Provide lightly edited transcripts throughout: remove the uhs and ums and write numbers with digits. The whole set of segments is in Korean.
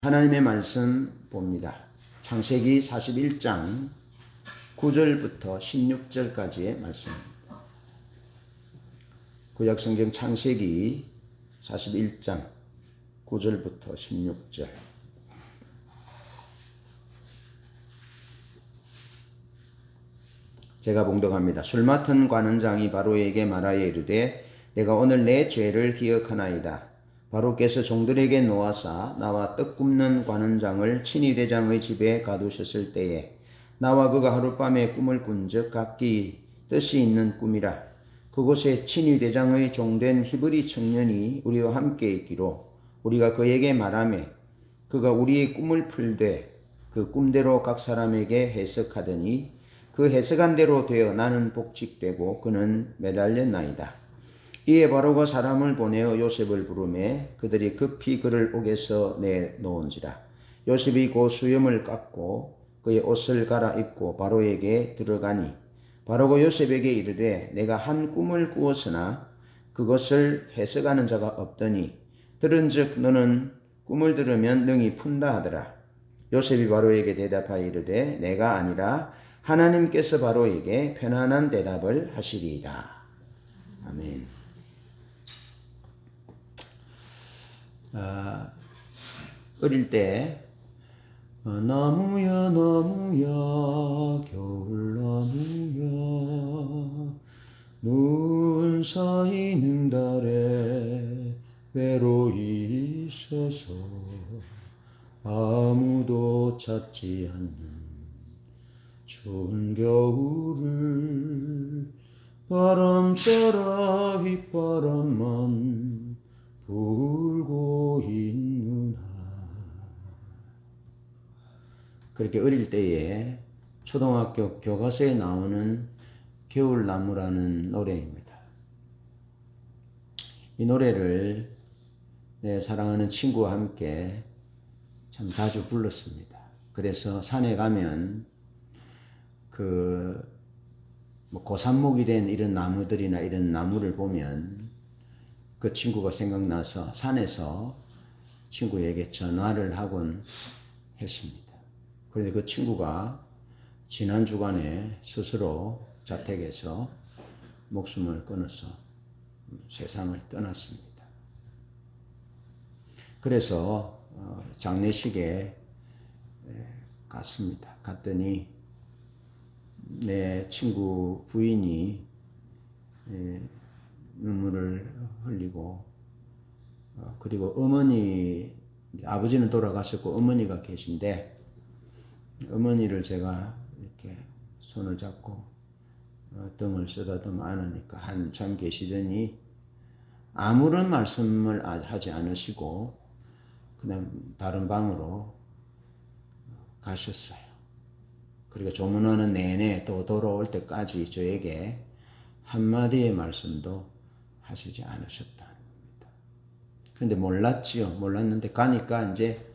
하나님의 말씀 봅니다. 창세기 41장 9절부터 16절까지의 말씀입니다. 구약성경 창세기 41장 9절부터 16절. 제가 봉독합니다. 술 맡은 관원장이 바로에게 말하여 이르되 내가 오늘 내 죄를 기억하나이다. 바로께서 종들에게 놓아사 나와 떡 굽는 관원장을 친위 대장의 집에 가두셨을 때에 나와 그가 하룻밤에 꿈을 꾼즉 각기 뜻이 있는 꿈이라. 그곳에 친위 대장의 종된 히브리 청년이 우리와 함께 있기로 우리가 그에게 말하매 그가 우리의 꿈을 풀되 그 꿈대로 각 사람에게 해석하더니 그 해석한 대로 되어 나는 복직되고 그는 매달렸나이다. 이에 바로가 사람을 보내어 요셉을 부르매 그들이 급히 그를 옥에서 내놓은지라. 요셉이 그 수염을 깎고 그의 옷을 갈아입고 바로에게 들어가니 바로가 요셉에게 이르되 내가 한 꿈을 꾸었으나 그것을 해석하는 자가 없더니 들은즉 너는 꿈을 들으면 능히 푼다 하더라. 요셉이 바로에게 대답하여 이르되 내가 아니라 하나님께서 바로에게 편안한 대답을 하시리이다. 아멘. 어릴 때 나무야 나무야 겨울나무야 눈 쌓이는 달에 외로이 있어서 아무도 찾지 않는 추운 겨울을 바람 따라 휘바람만 불고 있느나. 그렇게 어릴 때에 초등학교 교과서에 나오는 겨울나무라는 노래입니다. 이 노래를 내 사랑하는 친구와 함께 참 자주 불렀습니다. 그래서 산에 가면 고산목이 된 이런 나무들이나 이런 나무를 보면 그 친구가 생각나서 산에서 친구에게 전화를 하곤 했습니다. 그런데 그 친구가 지난 주간에 스스로 자택에서 목숨을 끊어서 세상을 떠났습니다. 그래서 장례식에 갔습니다. 갔더니 내 친구 부인이 눈물을 흘리고 그리고 어머니, 아버지는 돌아가셨고 어머니가 계신데 어머니를 제가 이렇게 손을 잡고 등을 쓰다듬어 안으니까 한참 계시더니 아무런 말씀을 하지 않으시고 그냥 다른 방으로 가셨어요. 그리고 조문하는 내내 또 돌아올 때까지 저에게 한마디의 말씀도 하시지 않으셨다. 그런데 몰랐지요. 몰랐는데 가니까 이제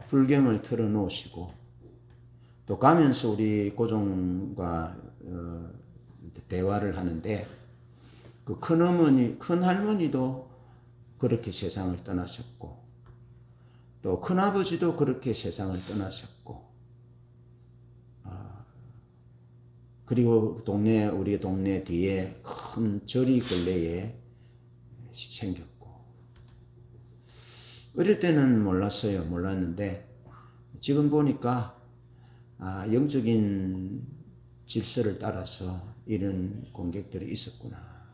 불경을 틀어놓으시고 또 가면서 우리 고종과 대화를 하는데 그 큰어머니, 큰할머니도 그렇게 세상을 떠나셨고 또 큰아버지도 그렇게 세상을 떠나셨고 그리고 우리 동네 뒤에 큰 절이 근래에 생겼고 어릴 때는 몰랐어요. 몰랐는데 지금 보니까 영적인 질서를 따라서 이런 공격들이 있었구나.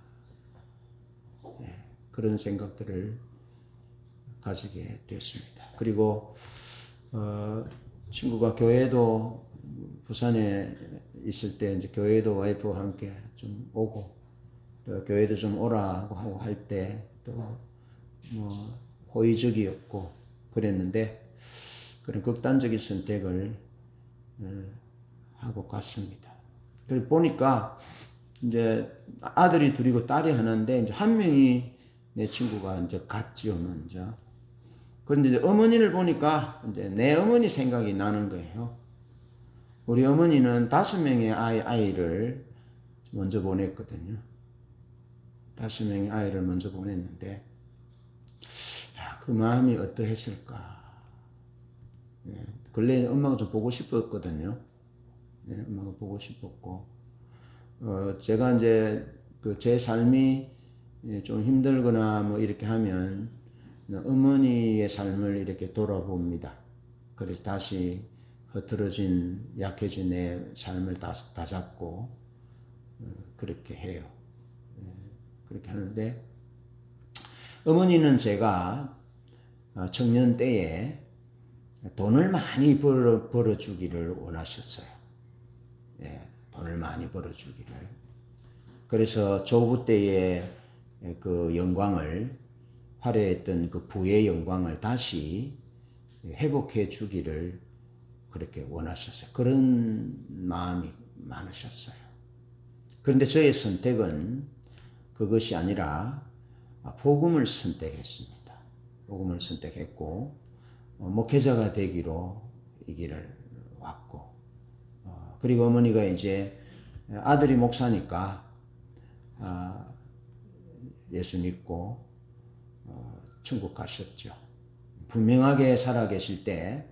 그런 생각들을 가지게 됐습니다. 그리고 친구가 교회도 부산에 있을 때 이제 교회도 와이프와 함께 좀 오고 또 교회도 좀 오라고 하고 할 때 또 뭐 호의적이었고 그랬는데 그런 극단적인 선택을 하고 갔습니다. 그리고 보니까 이제 아들이 둘이고 딸이 하나인데 이제 한 명이 내 친구가 이제 갔지요 먼저. 그런데 이제 어머니를 보니까 이제 내 어머니 생각이 나는 거예요. 우리 어머니는 5명의 아이를 먼저 보냈거든요. 5명의 아이를 먼저 보냈는데, 그 그 마음이 어떠했을까? 예, 근래 엄마가 좀 보고 싶었거든요. 예, 엄마가 보고 싶었고, 제가 이제 그 제 삶이 좀 힘들거나 뭐 이렇게 하면 어머니의 삶을 이렇게 돌아봅니다. 그래서 다시 흐트러진 약해진 내 삶을 다잡고 그렇게 해요. 그렇게 하는데 어머니는 제가 청년 때에 돈을 많이 벌어주기를 원하셨어요. 예, 돈을 많이 벌어주기를. 그래서 조부 때의 그 영광을, 화려했던 그 부의 영광을 다시 회복해 주기를 그렇게 원하셨어요. 그런 마음이 많으셨어요. 그런데 저의 선택은 그것이 아니라 복음을 선택했습니다. 복음을 선택했고 목회자가 되기로 이 길을 왔고, 그리고 어머니가 이제 아들이 목사니까 예수 믿고 천국 가셨죠. 분명하게 살아계실 때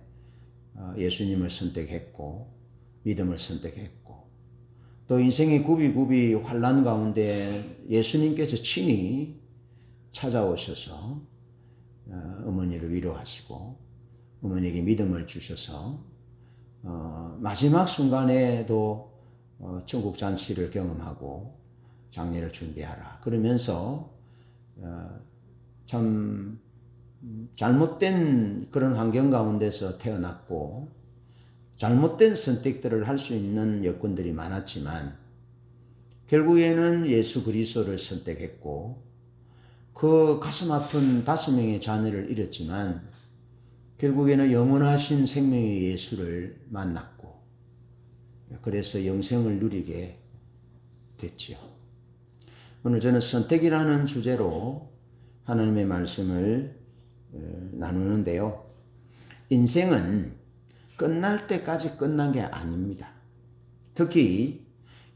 예수님을 선택했고 믿음을 선택했고, 또 인생의 굽이굽이 환난 가운데 예수님께서 친히 찾아오셔서 어머니를 위로하시고 어머니에게 믿음을 주셔서 마지막 순간에도 천국 잔치를 경험하고 장례를 준비하라 그러면서 참 잘못된 그런 환경 가운데서 태어났고 잘못된 선택들을 할 수 있는 여건들이 많았지만 결국에는 예수 그리스도를 선택했고 그 가슴 아픈 5명의 자녀를 잃었지만 결국에는 영원하신 생명의 예수를 만났고 그래서 영생을 누리게 됐지요. 오늘 저는 선택이라는 주제로 하나님의 말씀을 나누는데요. 인생은 끝날 때까지 끝난 게 아닙니다. 특히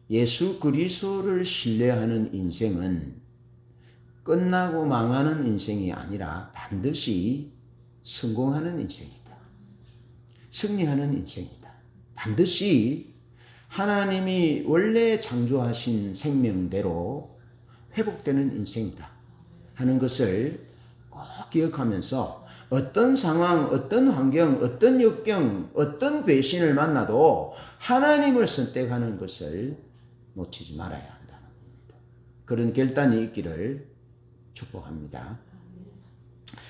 예수 그리스도를 신뢰하는 인생은 끝나고 망하는 인생이 아니라 반드시 성공하는 인생이다. 승리하는 인생이다. 반드시 하나님이 원래 창조하신 생명대로 회복되는 인생이다 하는 것을 꼭 기억하면서 어떤 상황, 어떤 환경, 어떤 역경, 어떤 배신을 만나도 하나님을 선택하는 것을 놓치지 말아야 한다는 겁니다. 그런 결단이 있기를 축복합니다.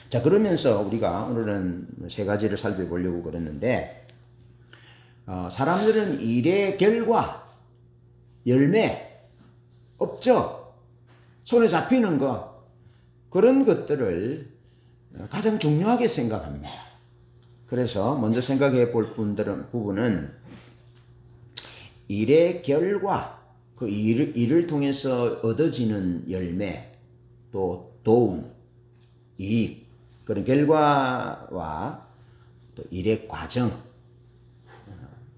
자, 그러면서 우리가 오늘은 3가지를 살펴보려고 그랬는데, 사람들은 일의 결과, 열매, 업적, 손에 잡히는 것, 그런 것들을 가장 중요하게 생각합니다. 그래서 먼저 생각해 볼 부분은 일의 결과, 그 일을 통해서 얻어지는 열매, 또 도움, 이익, 그런 결과와 또 일의 과정,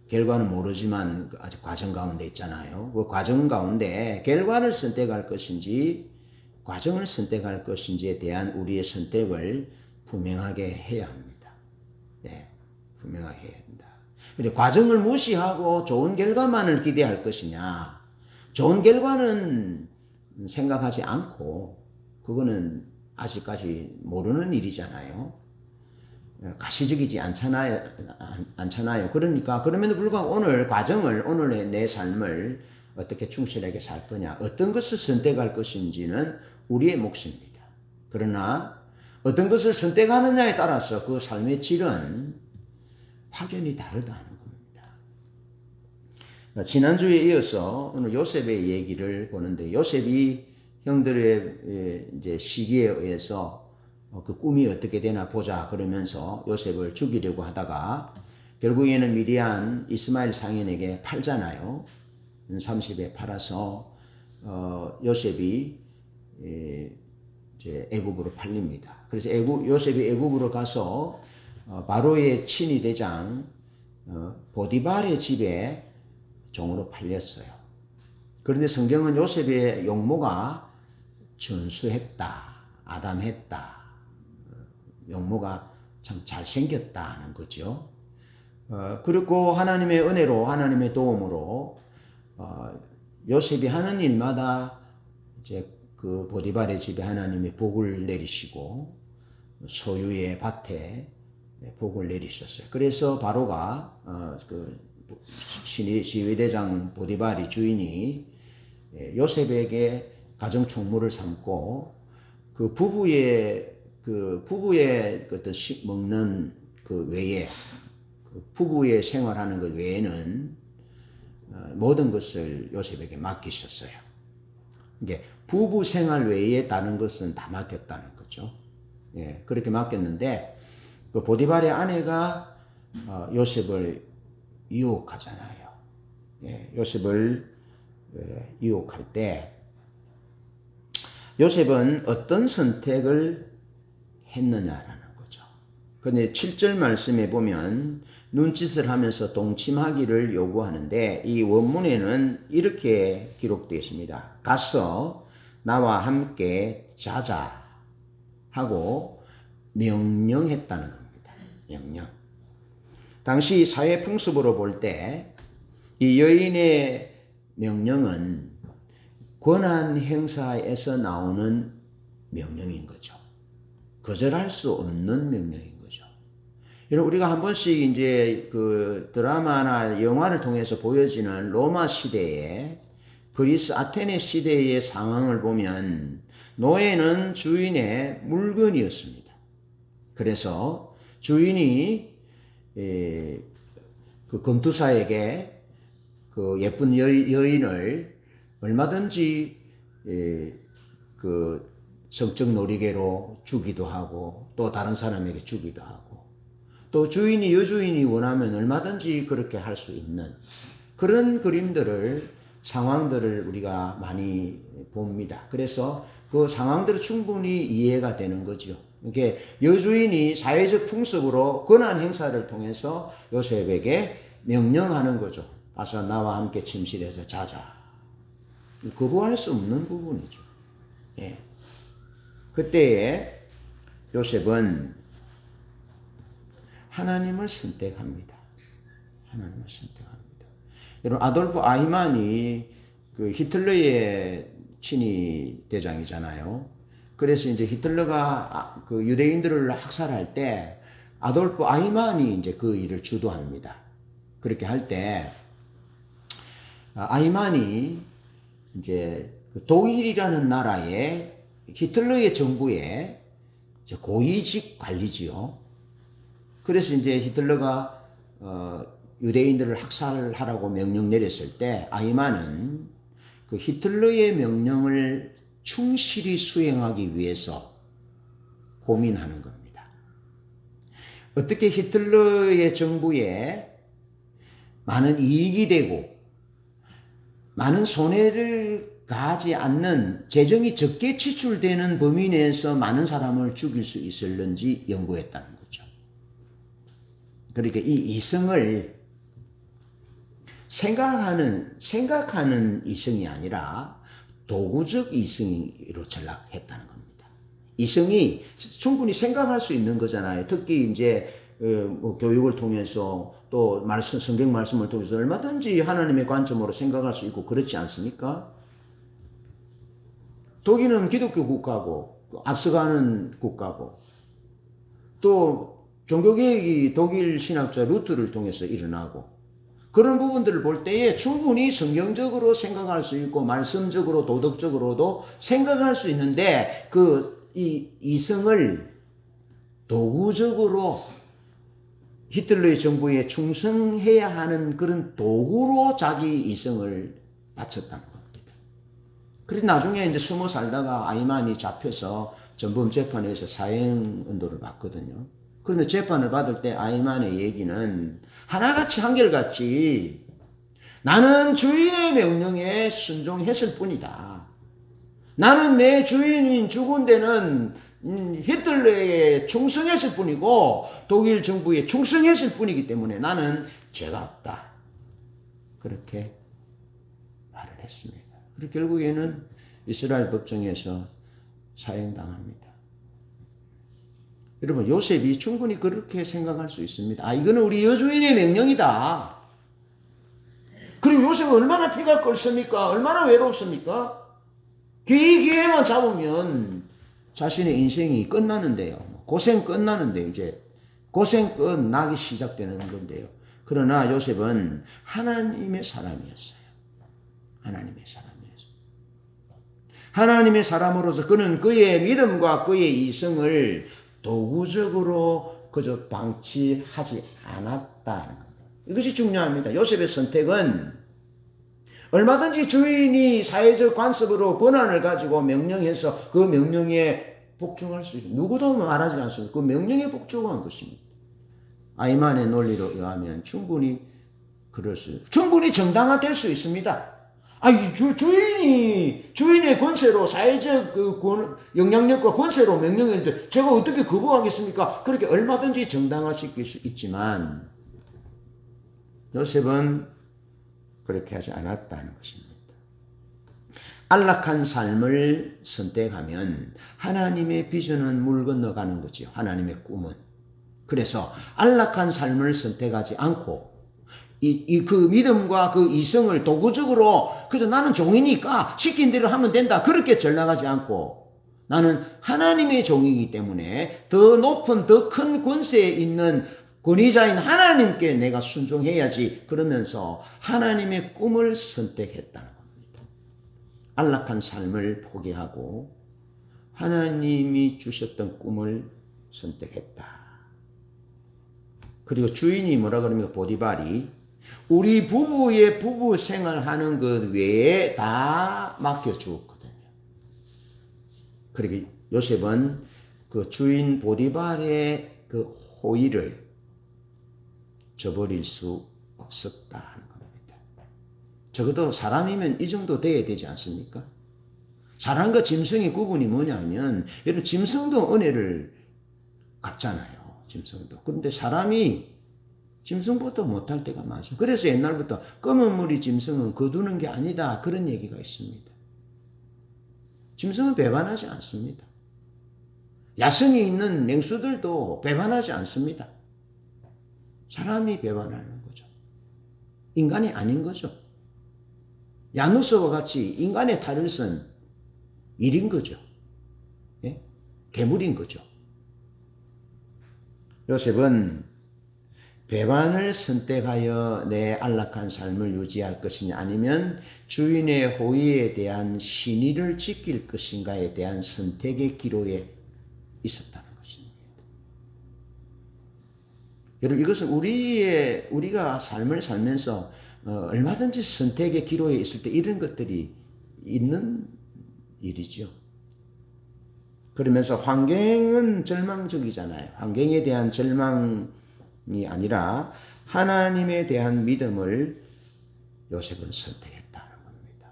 결과는 모르지만 아직 과정 가운데 있잖아요. 그 과정 가운데 결과를 선택할 것인지 과정을 선택할 것인지에 대한 우리의 선택을 분명하게 해야 합니다. 네, 분명하게 해야 한다. 근데 과정을 무시하고 좋은 결과만을 기대할 것이냐, 좋은 결과는 생각하지 않고 그거는 아직까지 모르는 일이잖아요. 가시적이지 않잖아요. 그러니까 그럼에도 불구하고 오늘 과정을, 오늘의 내 삶을 어떻게 충실하게 살 거냐, 어떤 것을 선택할 것인지는 우리의 몫입니다. 그러나 어떤 것을 선택하느냐에 따라서 그 삶의 질은 확연히 다르다는 겁니다. 지난주에 이어서 오늘 요셉의 얘기를 보는데, 요셉이 형들의 이제 시기에 의해서 그 꿈이 어떻게 되나 보자 그러면서 요셉을 죽이려고 하다가 결국에는 미디안 이스마엘 상인에게 팔잖아요. 30에 팔아서 요셉이 이제 애굽으로 팔립니다. 그래서 요셉이 애굽으로 가서 바로의 친위 대장 보디발의 집에 종으로 팔렸어요. 그런데 성경은 요셉의 용모가 전수했다, 아담했다, 용모가 참 잘생겼다는 거죠. 그리고 하나님의 은혜로 하나님의 도움으로 요셉이 하는 일마다 이제 그 보디발의 집에 하나님의 복을 내리시고 소유의 밭에 복을 내리셨어요. 그래서 바로가 그 시위대장 보디발이 주인이 요셉에게 가정 총무를 삼고 그 부부의 어떤 먹는 그 외에 부부의 생활하는 것 외에는 모든 것을 요셉에게 맡기셨어요. 이게 부부 생활 외에 다른 것은 다 맡겼다는 거죠. 예, 그렇게 맡겼는데 그 보디발의 아내가 요셉을 유혹하잖아요. 예, 요셉을 유혹할 때 요셉은 어떤 선택을 했느냐라는 거죠. 근데 7절 말씀에 보면 눈짓을 하면서 동침하기를 요구하는데 이 원문에는 이렇게 기록되어 있습니다. 가서 나와 함께 자자 하고 명령했다는 겁니다. 명령. 당시 사회 풍습으로 볼 때 이 여인의 명령은 권한 행사에서 나오는 명령인 거죠. 거절할 수 없는 명령인 거죠. 여러분, 우리가 한 번씩 이제 그 드라마나 영화를 통해서 보여지는 로마 시대에 그리스 아테네 시대의 상황을 보면 노예는 주인의 물건이었습니다. 그래서 주인이 그 검투사에게 그 예쁜 여인을 얼마든지 그 성적 놀이개로 주기도 하고 또 다른 사람에게 주기도 하고 또 여주인이 원하면 얼마든지 그렇게 할 수 있는 그런 상황들을 우리가 많이 봅니다. 그래서 그 상황들이 충분히 이해가 되는 거죠. 이게 여주인이 사회적 풍습으로 권한 행사를 통해서 요셉에게 명령하는 거죠. 가서 나와 함께 침실에서 자자. 거부할 수 없는 부분이죠. 예. 그때에 요셉은 하나님을 선택합니다. 하나님을 선택합니다. 여러분, 아돌프 아히만이 그 히틀러의 친위 대장이잖아요. 그래서 이제 히틀러가 그 유대인들을 학살할 때 아돌프 아히만이 이제 그 일을 주도합니다. 그렇게 할 때 아히만이 이제 독일이라는 나라의 히틀러의 정부의 고위직 관리지요. 그래서 이제 히틀러가 유대인들을 학살하라고 명령 내렸을 때 아히만은 그 히틀러의 명령을 충실히 수행하기 위해서 고민하는 겁니다. 어떻게 히틀러의 정부에 많은 이익이 되고 많은 손해를 가하지 않는 재정이 적게 지출되는 범위 내에서 많은 사람을 죽일 수 있을는지 연구했다는 거죠. 그러니까 이 이성을 생각하는 이성이 아니라 도구적 이성으로 전락했다는 겁니다. 이성이 충분히 생각할 수 있는 거잖아요. 특히 이제 뭐 교육을 통해서 또 성경 말씀을 통해서 얼마든지 하나님의 관점으로 생각할 수 있고 그렇지 않습니까? 독일은 기독교 국가고 앞서가는 국가고 또 종교개혁이 독일 신학자 루트를 통해서 일어나고 그런 부분들을 볼 때에 충분히 성경적으로 생각할 수 있고 말씀적으로 도덕적으로도 생각할 수 있는데 이 이성을 도구적으로 히틀러의 정부에 충성해야 하는 그런 도구로 자기 이성을 바쳤다는 겁니다. 그래서 나중에 이제 숨어 살다가 아히만이 잡혀서 전범 재판에서 사형 언도를 받거든요. 그런데 재판을 받을 때 아히만의 얘기는 하나같이 한결같이 나는 주인의 명령에 순종했을 뿐이다. 나는 내 주인인 죽은 데는 히틀러에 충성했을 뿐이고 독일 정부에 충성했을 뿐이기 때문에 나는 죄가 없다. 그렇게 말을 했습니다. 그리고 결국에는 이스라엘 법정에서 사형당합니다. 여러분, 요셉이 충분히 그렇게 생각할 수 있습니다. 아, 이거는 우리 여주인의 명령이다. 그리고 요셉은 얼마나 피가 끓습니까? 얼마나 외롭습니까? 이 기회만 잡으면 자신의 인생이 끝나는데요. 고생 끝나는데 이제 고생 끝나기 시작되는 건데요. 그러나 요셉은 하나님의 사람이었어요. 하나님의 사람이었어요. 하나님의 사람으로서 그는 그의 믿음과 그의 이성을 도구적으로 그저 방치하지 않았다는 겁니다. 이것이 중요합니다. 요셉의 선택은 얼마든지 주인이 사회적 관습으로 권한을 가지고 명령해서 그 명령에 복종할 수 있습니다. 누구도 말하지 않습니다. 그 명령에 복종한 것입니다. 아이만의 논리로 의하면 충분히 그럴 수, 충분히 정당화될 수 있습니다. 주인의 권세로 사회적 영향력과 권세로 명령했는데 제가 어떻게 거부하겠습니까? 그렇게 얼마든지 정당화시킬 수 있지만 요셉은 그렇게 하지 않았다는 것입니다. 안락한 삶을 선택하면 하나님의 비전은 물 건너가는 거지요. 하나님의 꿈은. 그래서 안락한 삶을 선택하지 않고 그 믿음과 그 이성을 도구적으로 그저 나는 종이니까 시킨 대로 하면 된다. 그렇게 전락하지 않고 나는 하나님의 종이기 때문에 더 높은 더 큰 권세에 있는 권위자인 하나님께 내가 순종해야지. 그러면서 하나님의 꿈을 선택했다는 겁니다. 안락한 삶을 포기하고 하나님이 주셨던 꿈을 선택했다. 그리고 주인이 뭐라 그럽니까? 보디발이 우리 부부의 부부 생활하는 것 외에 다 맡겨주었거든요. 그리고 요셉은 그 주인 보디발의 그 호의를 저버릴 수 없었다는 겁니다. 적어도 사람이면 이 정도 돼야 되지 않습니까? 사람과 짐승의 구분이 뭐냐면 여러분 짐승도 은혜를 갚잖아요. 짐승도. 그런데 사람이 짐승보다 못할 때가 많죠. 그래서 옛날부터 검은 무리 짐승은 거두는 게 아니다. 그런 얘기가 있습니다. 짐승은 배반하지 않습니다. 야성이 있는 맹수들도 배반하지 않습니다. 사람이 배반하는 거죠. 인간이 아닌 거죠. 야누스와 같이 인간의 탈을 쓴 일인 거죠. 예? 괴물인 거죠. 요셉은 배반을 선택하여 내 안락한 삶을 유지할 것이냐 아니면 주인의 호의에 대한 신의를 지킬 것인가에 대한 선택의 기로에 있었다는 것입니다. 여러분 이것은 우리가 삶을 살면서 얼마든지 선택의 기로에 있을 때 이런 것들이 있는 일이죠. 그러면서 환경은 절망적이잖아요. 환경에 대한 절망이 아니라 하나님에 대한 믿음을 요셉은 선택했다는 겁니다.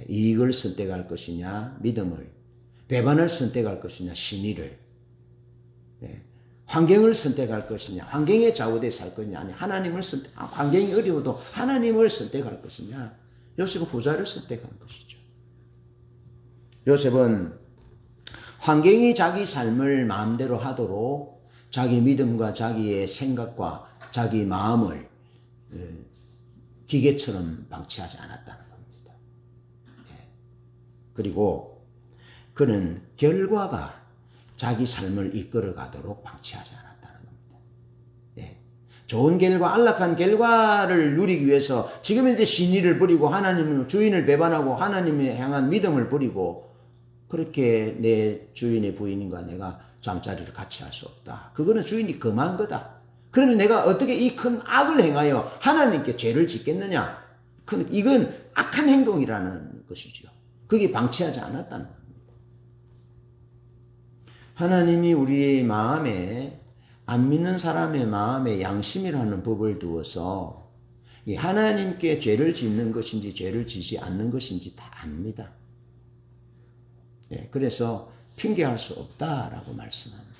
이익을 선택할 것이냐, 믿음을, 배반을 선택할 것이냐, 신의를, 환경을 선택할 것이냐, 환경에 좌우돼 살 것이냐, 아니 하나님을 환경이 어려워도 하나님을 선택할 것이냐, 요셉은 후자를 선택한 것이죠. 요셉은 환경이 자기 삶을 마음대로 하도록 자기 믿음과 자기의 생각과 자기 마음을 기계처럼 방치하지 않았다는 겁니다. 그리고 그는 결과가 자기 삶을 이끌어 가도록 방치하지 않았다는 겁니다. 좋은 결과, 안락한 결과를 누리기 위해서 지금 이제 신의를 버리고 하나님을 주인을 배반하고 하나님에 향한 믿음을 버리고 그렇게 내 주인의 부인과 내가 잠자리를 같이 할 수 없다. 그거는 주인이 금한 거다. 그러면 내가 어떻게 이 큰 악을 행하여 하나님께 죄를 짓겠느냐? 이건 악한 행동이라는 것이죠. 그게 방치하지 않았다는 겁니다. 하나님이 우리의 마음에 안 믿는 사람의 마음에 양심이라는 법을 두어서 하나님께 죄를 짓는 것인지 죄를 지지 않는 것인지 다 압니다. 그래서 핑계할 수 없다라고 말씀합니다.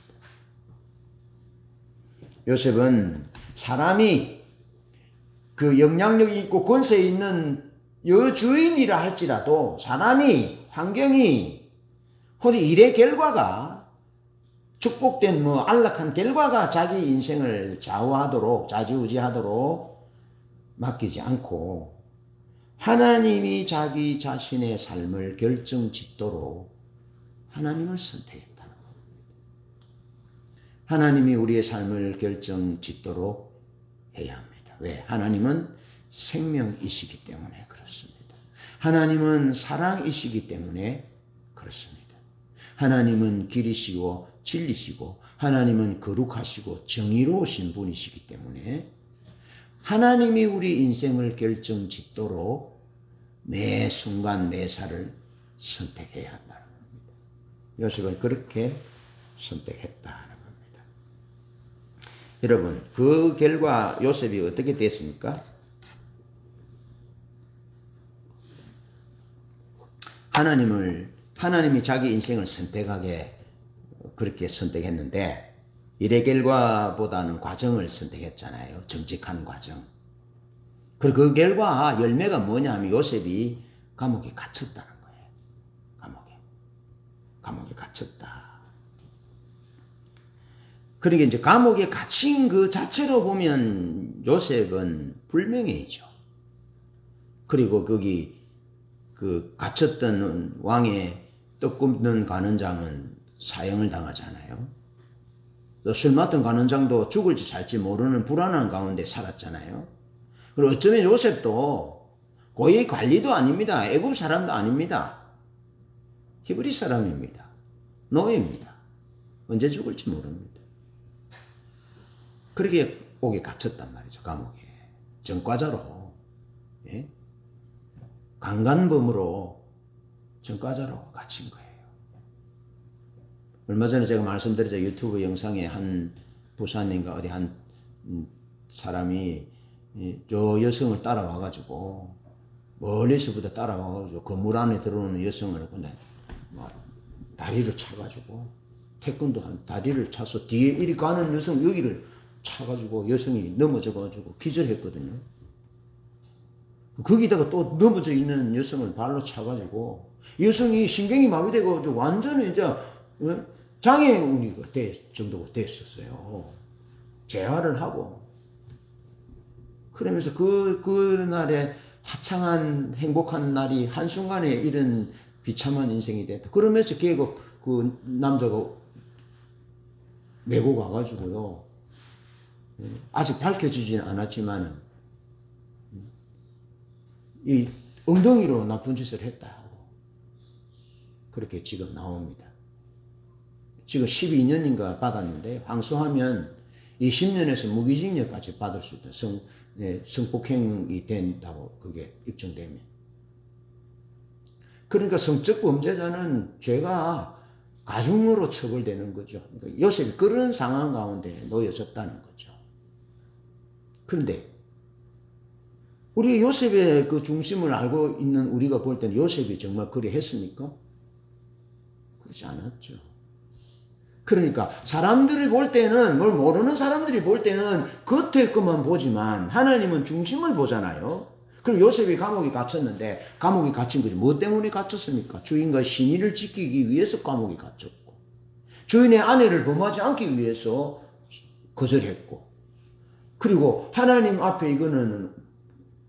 요셉은 사람이 그 영향력이 있고 권세 있는 여주인이라 할지라도 사람이 환경이 혹은 일의 결과가 축복된 뭐 안락한 결과가 자기 인생을 좌우하도록 좌지우지하도록 맡기지 않고 하나님이 자기 자신의 삶을 결정짓도록 하나님을 선택했다는 겁니다. 하나님이 우리의 삶을 결정짓도록 해야 합니다. 왜? 하나님은 생명이시기 때문에 그렇습니다. 하나님은 사랑이시기 때문에 그렇습니다. 하나님은 길이시고 진리시고 하나님은 거룩하시고 정의로우신 분이시기 때문에 하나님이 우리 인생을 결정짓도록 매 순간 매 살을 선택해야 한다는 겁니다. 요셉은 그렇게 선택했다는 겁니다. 여러분, 그 결과 요셉이 어떻게 됐습니까? 하나님이 자기 인생을 선택하게 그렇게 선택했는데 일의 결과보다는 과정을 선택했잖아요. 정직한 과정. 그리고 그 결과 열매가 뭐냐 하면 요셉이 감옥에 갇혔다는 거예요. 감옥에 갇혔다. 그러니까 이제 감옥에 갇힌 그 자체로 보면 요셉은 불명예이죠. 그리고 거기 그 갇혔던 왕의 떡 굽는 관원장은 사형을 당하잖아요. 또 술 맡은 관원장도 죽을지 살지 모르는 불안한 가운데 살았잖아요. 그리고 어쩌면 요셉도 고위 관리도 아닙니다. 애굽 사람도 아닙니다. 히브리 사람입니다. 노예입니다. 언제 죽을지 모릅니다. 그렇게 옥에 갇혔단 말이죠. 감옥에. 전과자로. 예? 강간범으로 전과자로 갇힌 거예요. 얼마 전에 제가 말씀드렸죠. 유튜브 영상에 한 부사님과 어디 한 사람이 저 여성을 따라와가지고 멀리서부터 따라와가지고 건물 안에 들어오는 여성을 그냥 다리를 차가지고 태권도 한 다리를 차서 뒤에 이리 가는 여성 여기를 차가지고 여성이 넘어져가지고 기절했거든요. 거기다가 또 넘어져 있는 여성을 발로 차가지고 여성이 신경이 마비되고 완전히 이제 장애운이 정도가 됐었어요. 재활을 하고. 그러면서 그날의 하창한 행복한 날이 한순간에 이런 비참한 인생이 됐다. 그러면서 그 남자가 메고 가가지고요. 아직 밝혀지지는 않았지만 이 엉덩이로 나쁜 짓을 했다. 그렇게 지금 나옵니다. 지금 12년인가 받았는데 항소하면 20년에서 무기징역까지 받을 수 있다. 성폭행이 된다고 그게 입증되면. 그러니까 성적 범죄자는 죄가 가중으로 처벌되는 거죠. 그러니까 요셉이 그런 상황 가운데 놓여졌다는 거죠. 그런데 우리 요셉의 그 중심을 알고 있는 우리가 볼 때는 요셉이 정말 그리 했습니까? 그렇지 않았죠. 그러니까 사람들이 볼 때는 뭘 모르는 사람들이 볼 때는 겉에 것만 보지만 하나님은 중심을 보잖아요. 그럼 요셉이 감옥에 갇혔는데 감옥에 갇힌 거지 뭐 때문에 갇혔습니까? 주인과 신의를 지키기 위해서 감옥에 갇혔고 주인의 아내를 범하지 않기 위해서 거절했고 그리고 하나님 앞에 이거는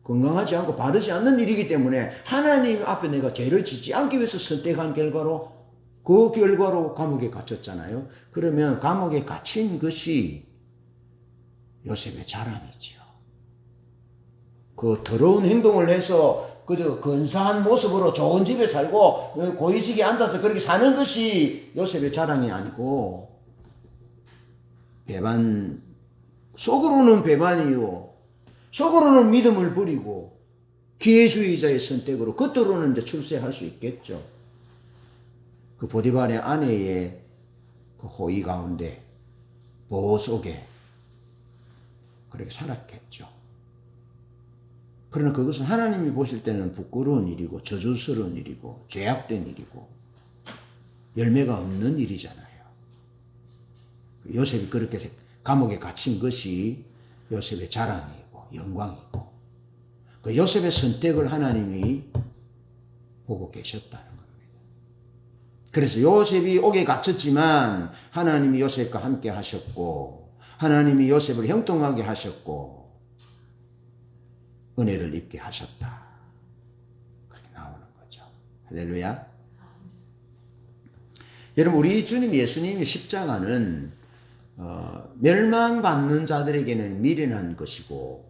건강하지 않고 바르지 않는 일이기 때문에 하나님 앞에 내가 죄를 짓지 않기 위해서 선택한 결과로 그 결과로 감옥에 갇혔잖아요. 그러면 감옥에 갇힌 것이 요셉의 자랑이죠. 그 더러운 행동을 해서 그저 근사한 모습으로 좋은 집에 살고 고위직에 앉아서 그렇게 사는 것이 요셉의 자랑이 아니고 배반, 속으로는 배반이요. 속으로는 믿음을 버리고 기회주의자의 선택으로 겉으로는 이제 출세할 수 있겠죠. 그 보디발의 아내의 그 호의 가운데 보호 속에 그렇게 살았겠죠. 그러나 그것은 하나님이 보실 때는 부끄러운 일이고 저주스러운 일이고 죄악된 일이고 열매가 없는 일이잖아요. 요셉이 그렇게 감옥에 갇힌 것이 요셉의 자랑이고 영광이고 그 요셉의 선택을 하나님이 보고 계셨다는 겁니다. 그래서 요셉이 옥에 갇혔지만 하나님이 요셉과 함께 하셨고 하나님이 요셉을 형통하게 하셨고 은혜를 입게 하셨다. 그렇게 나오는 거죠. 할렐루야. 여러분 우리 주님 예수님의 십자가는 멸망받는 자들에게는 미련한 것이고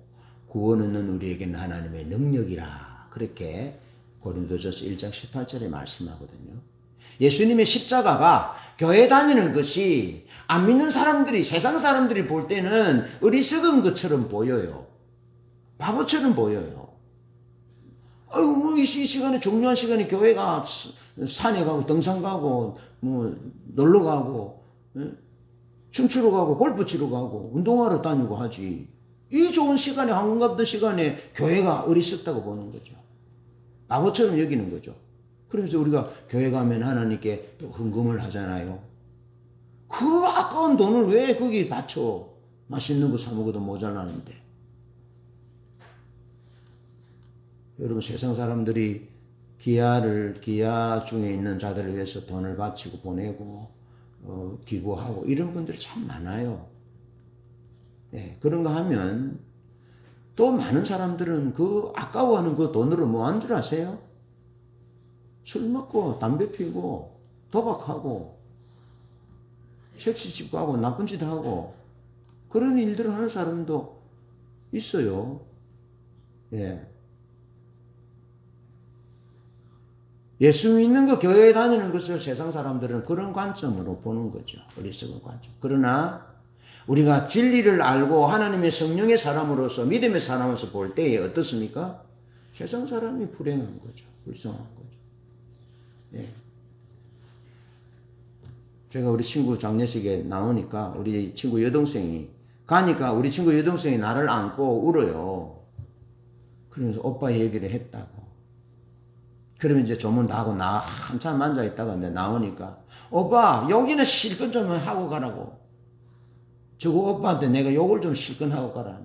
구원 얻는 우리에게는 하나님의 능력이라 그렇게 고린도전서 1장 18절에 말씀하거든요. 예수님의 십자가가 교회 다니는 것이 안 믿는 사람들이 세상 사람들이 볼 때는 어리석은 것처럼 보여요. 바보처럼 보여요. 뭐 이 시간에 중요한 시간에 교회가 산에 가고 등산 가고 뭐 놀러 가고 춤추러 가고 골프 치러 가고 운동하러 다니고 하지. 이 좋은 시간에 황금 시간에 교회가 어리석다고 보는 거죠. 바보처럼 여기는 거죠. 그러면서 우리가 교회 가면 하나님께 또 헌금을 하잖아요. 그 아까운 돈을 왜 거기 바쳐? 맛있는 거 사 먹어도 모자라는데. 여러분 세상 사람들이 기아 중에 있는 자들을 위해서 돈을 바치고 보내고 기부하고 이런 분들이 참 많아요. 네, 그런 거 하면 또 많은 사람들은 그 아까워하는 그 돈으로 뭐 하는 줄 아세요? 술 먹고 담배 피고 도박하고 섹시집 가고 나쁜 짓 하고 그런 일들을 하는 사람도 있어요. 예. 예수 믿는 거 교회에 다니는 것을 세상 사람들은 그런 관점으로 보는 거죠. 어리석은 관점. 그러나 우리가 진리를 알고 하나님의 성령의 사람으로서 믿음의 사람으로서 볼 때에 어떻습니까? 세상 사람이 불행한 거죠. 불쌍한 거죠. 예. 제가 우리 친구 장례식에 나오니까 우리 친구 여동생이 가니까 우리 친구 여동생이 나를 안고 울어요. 그러면서 오빠 얘기를 했다고. 그러면 이제 조문 다 하고 나 한참 앉아 있다가 이제 나오니까 오빠 여기는 실컷 좀 하고 가라고. 저거 오빠한테 내가 욕을 좀 실컷 하고 가라.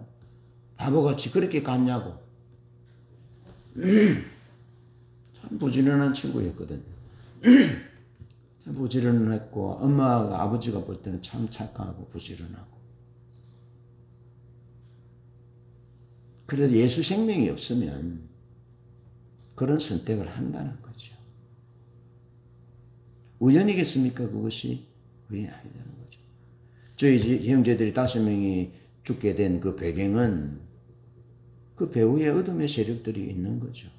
바보같이 그렇게 갔냐고. 참 부지런한 친구였거든요. 참 부지런했고 엄마가 아버지가 볼 때는 참 착하고 부지런하고. 그래도 예수 생명이 없으면 그런 선택을 한다는 거죠. 우연이겠습니까? 그것이 우연이 아니라는 거죠. 저희 형제들이 5명이 죽게 된 그 배경은 그 배후에 어둠의 세력들이 있는 거죠.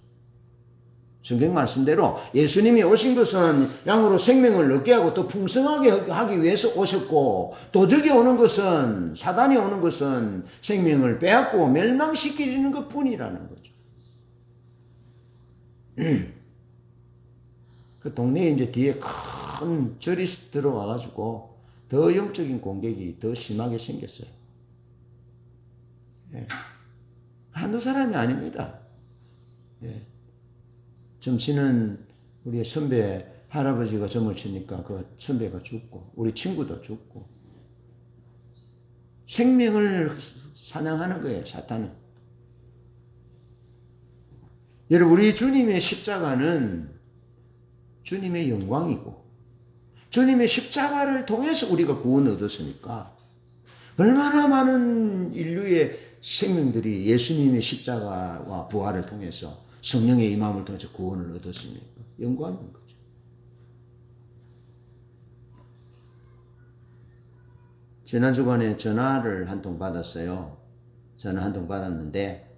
성경 말씀대로 예수님이 오신 것은 양으로 생명을 얻게 하고 또 풍성하게 하기 위해서 오셨고 도적이 오는 것은 사단이 오는 것은 생명을 빼앗고 멸망시키는 것뿐이라는 거죠. 그 동네에 이제 뒤에 큰 절이 들어와가지고 더 영적인 공격이 더 심하게 생겼어요. 예. 한두 사람이 아닙니다. 예. 점치는 우리 선배 할아버지가 점을 치니까 그 선배가 죽고 우리 친구도 죽고 생명을 사냥하는 거예요, 사탄은. 여러분 우리 주님의 십자가는 주님의 영광이고 주님의 십자가를 통해서 우리가 구원을 얻었으니까 얼마나 많은 인류의 생명들이 예수님의 십자가와 부활을 통해서 성령의 임함을 통해서 구원을 얻었습니까? 영광인 거죠. 지난 주간에 전화를 한 통 받았어요. 전화 한 통 받았는데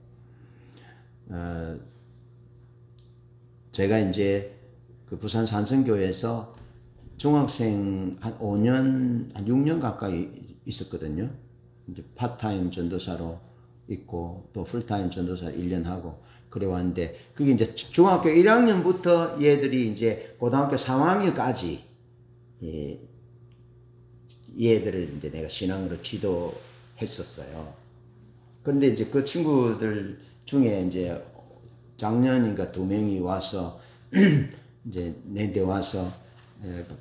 제가 이제 그 부산 산성교회에서 중학생 한 5년, 한 6년 가까이 있었거든요. 이제 파트타임 전도사로 있고 또 풀타임 전도사 1년 하고 그래 왔는데 그게 이제 중학교 1학년부터 얘들이 이제 고등학교 3학년까지 얘들을 이제 내가 신앙으로 지도했었어요. 그런데 이제 그 친구들 중에 이제 작년인가 2명이 와서 이제 내한테 와서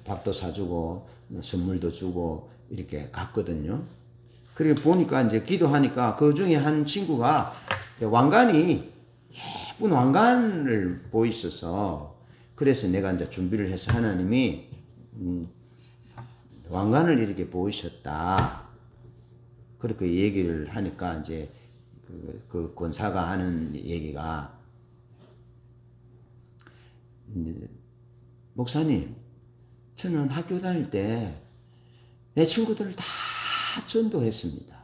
밥도 사주고 선물도 주고 이렇게 갔거든요. 그리고 보니까 이제 기도하니까 그 중에 한 친구가 왕관이 예쁜 왕관을 보이셔서 그래서 내가 이제 준비를 해서 하나님이 왕관을 이렇게 보이셨다. 그렇게 얘기를 하니까 이제 그 권사가 하는 얘기가 목사님, 저는 학교 다닐 때 내 친구들을 다 전도했습니다.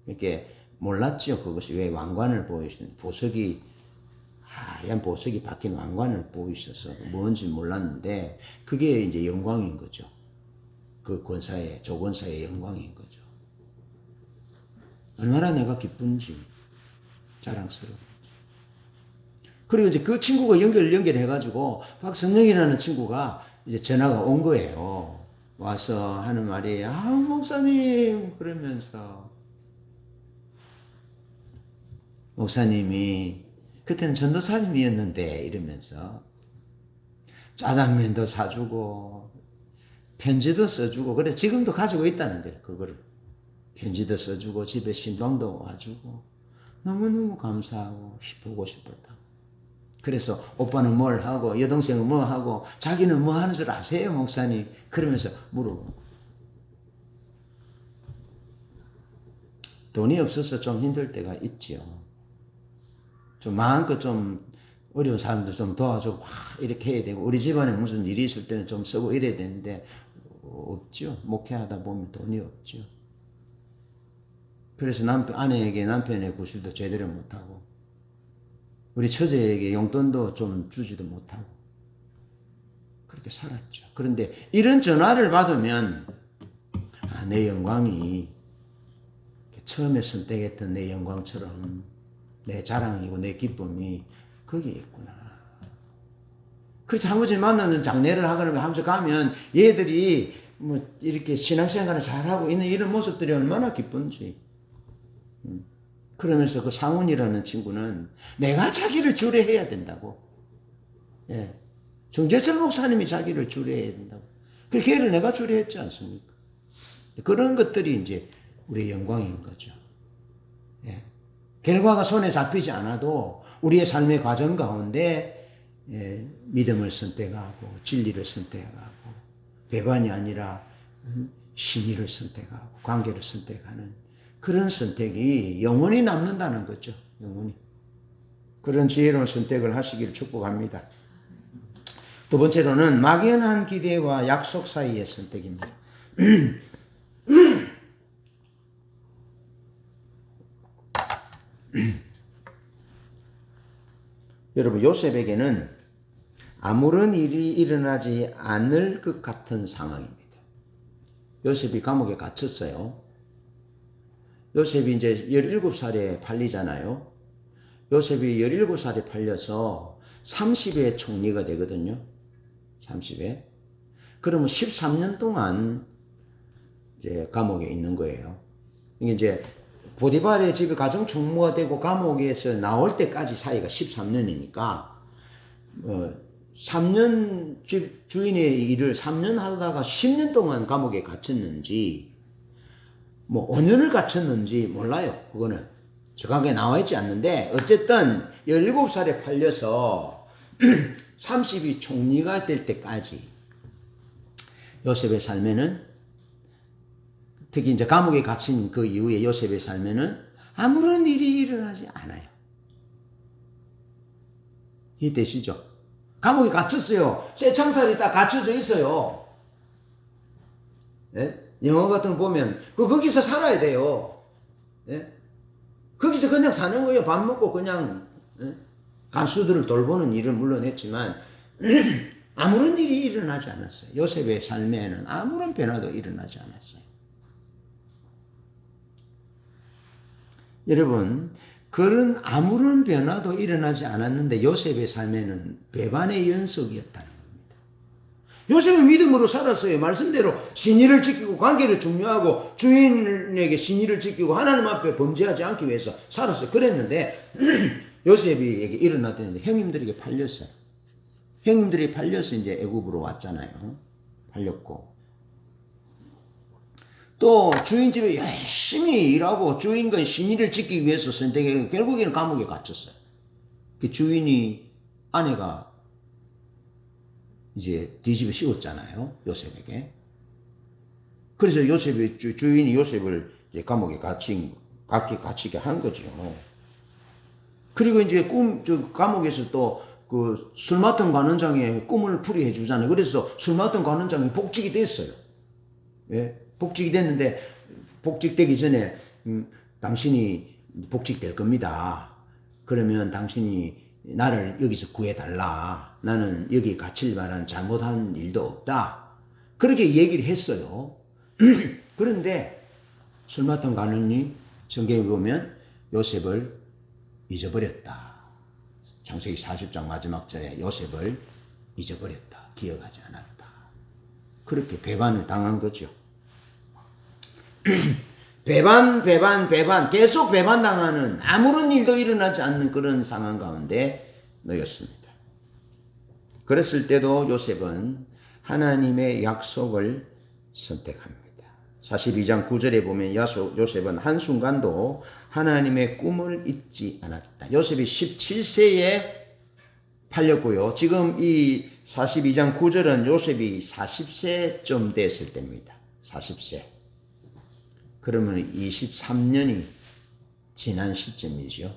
이렇게 몰랐죠. 그것이 왜 왕관을 보이시는 보석이 하얀 보석이 박힌 왕관을 보이셔서 뭔지 몰랐는데 그게 이제 영광인 거죠. 그 권사의 조권사의 영광인 거죠. 얼마나 내가 기쁜지 자랑스러워. 그리고 이제 그 친구가 연결해가지고 박성영이라는 친구가 이제 전화가 온 거예요. 와서 하는 말이 목사님 그러면서 목사님이 그때는 전도사님이었는데 이러면서 짜장면도 사주고 편지도 써주고 그래 지금도 가지고 있다는 거예요. 그거를 편지도 써주고 집에 신방도 와주고 너무너무 감사하고 보고 싶었다. 그래서 오빠는 뭘 하고 여동생은 뭐 하고 자기는 뭐 하는 줄 아세요 목사님? 그러면서 물어보고 돈이 없어서 좀 힘들 때가 있죠. 좀 마음껏 좀 어려운 사람들 좀 도와주고 이렇게 해야 되고 우리 집안에 무슨 일이 있을 때는 좀 쓰고 이래야 되는데 없죠. 목회하다 보면 돈이 없죠. 그래서 아내에게 남편의 구실도 제대로 못하고 우리 처제에게 용돈도 좀 주지도 못하고 그렇게 살았죠. 그런데 이런 전화를 받으면 내 영광이 처음에 선택했던 내 영광처럼 내 자랑이고 내 기쁨이 거기에 있구나. 그래서 한 번씩 만나면 장례를 하거나 하면서 가면 얘들이 뭐 이렇게 신앙생활을 잘하고 있는 이런 모습들이 얼마나 기쁜지. 그러면서 그 상훈이라는 친구는 내가 자기를 주례해야 된다고. 예. 정재철 목사님이 자기를 주례해야 된다고. 그 걔를 내가 주례했지 않습니까? 그런 것들이 이제 우리의 영광인 거죠. 예. 결과가 손에 잡히지 않아도 우리의 삶의 과정 가운데 믿음을 선택하고 진리를 선택하고 배반이 아니라 신의를 선택하고 관계를 선택하는 그런 선택이 영원히 남는다는 거죠. 영원히. 그런 지혜로운 선택을 하시기를 축복합니다. 두 번째로는 막연한 기대와 약속 사이의 선택입니다. 여러분 요셉에게는 아무런 일이 일어나지 않을 것 같은 상황입니다. 요셉이 감옥에 갇혔어요. 요셉이 이제 17살에 팔리잖아요. 요셉이 17살에 팔려서 30의 총리가 되거든요. 30에. 그러면 13년 동안 이제 감옥에 있는 거예요. 이게 이제 보디발의 집에 가정 총무가 되고 감옥에서 나올 때까지 사이가 13년이니까 3년 집 주인의 일을 3년 하다가 10년 동안 감옥에 갇혔는지 뭐 5년을 갇혔는지 몰라요. 그거는 정확하게 나와 있지 않는데 어쨌든 17살에 팔려서 30이 총리가 될 때까지 요셉의 삶에는 특히 이제 감옥에 갇힌 그 이후에 요셉의 삶에는 아무런 일이 일어나지 않아요. 이해되시죠? 감옥에 갇혔어요. 쇠창살이 딱 갇혀져 있어요. 예? 영화 같은 거 보면 거기서 살아야 돼요. 예? 거기서 그냥 사는 거예요. 밥 먹고 그냥 간수들을 돌보는 일은 물론 했지만 아무런 일이 일어나지 않았어요. 요셉의 삶에는 아무런 변화도 일어나지 않았어요. 여러분, 그런 아무런 변화도 일어나지 않았는데 요셉의 삶에는 배반의 연속이었다는 겁니다. 요셉은 믿음으로 살았어요. 말씀대로 신의를 지키고 관계를 중요하고 주인에게 신의를 지키고 하나님 앞에 범죄하지 않기 위해서 살았어요. 그랬는데 요셉에게 일어났는데 형님들에게 팔렸어요. 형님들이 팔려서 이제 애굽으로 왔잖아요. 팔렸고. 또 주인 집에 열심히 일하고 주인과 신의를 지키기 위해서 선택해 결국에는 감옥에 갇혔어요. 그 주인이 아내가 이제 뒤집어 씌웠잖아요. 요셉에게. 그래서 요셉의 주인이 요셉을 이제 감옥에 갇히게 한 거죠. 그리고 이제 감옥에서 또 그 술 맡은 관원장의 꿈을 풀이해 주잖아요. 그래서 술 맡은 관원장이 복직이 됐어요. 예? 복직이 됐는데, 복직되기 전에, 당신이 복직될 겁니다. 그러면 당신이 나를 여기서 구해달라. 나는 여기 갇힐 만한 잘못한 일도 없다. 그렇게 얘기를 했어요. 그런데 술 맡은 관원이 성경에 보면 요셉을 잊어버렸다. 창세기 40장 마지막 절에 요셉을 잊어버렸다. 기억하지 않았다. 그렇게 배반을 당한 거죠. 배반, 계속 배반당하는 아무런 일도 일어나지 않는 그런 상황 가운데 놓였습니다. 그랬을 때도 요셉은 하나님의 약속을 선택합니다. 42장 9절에 보면 요셉은 한순간도 하나님의 꿈을 잊지 않았다. 요셉이 17세에 팔렸고요. 지금 이 42장 9절은 요셉이 40세쯤 됐을 때입니다. 40세. 그러면 23년이 지난 시점이죠.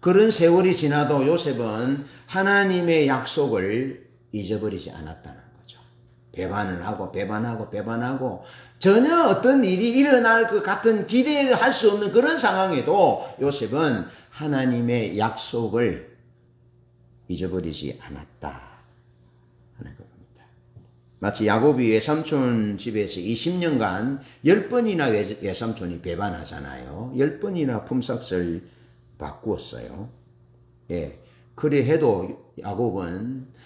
그런 세월이 지나도 요셉은 하나님의 약속을 잊어버리지 않았다는 거죠. 배반을 하고 배반하고 전혀 어떤 일이 일어날 것 같은 기대할 수 없는 그런 상황에도 요셉은 하나님의 약속을 잊어버리지 않았다 하는 겁니다. 마치 야곱이 외삼촌 집에서 20년간 10번이나 외삼촌이 배반하잖아요. 10번이나 품삯을 바꾸었어요. 예. 그래 해도 야곱은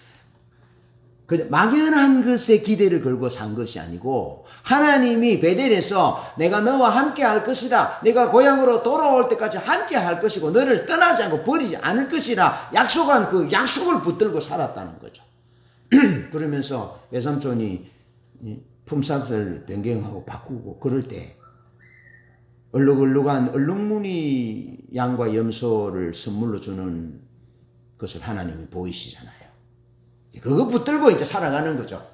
막연한 것에 기대를 걸고 산 것이 아니고 하나님이 베델에서 내가 너와 함께 할 것이다. 내가 고향으로 돌아올 때까지 함께 할 것이고 너를 떠나지 않고 버리지 않을 것이라 약속한 그 약속을 붙들고 살았다는 거죠. 그러면서 외삼촌이 품삯을 변경하고 바꾸고 그럴 때 얼룩얼룩한 얼룩무늬 양과 염소를 선물로 주는 것을 하나님이 보이시잖아요. 그거 붙들고 이제 살아가는 거죠.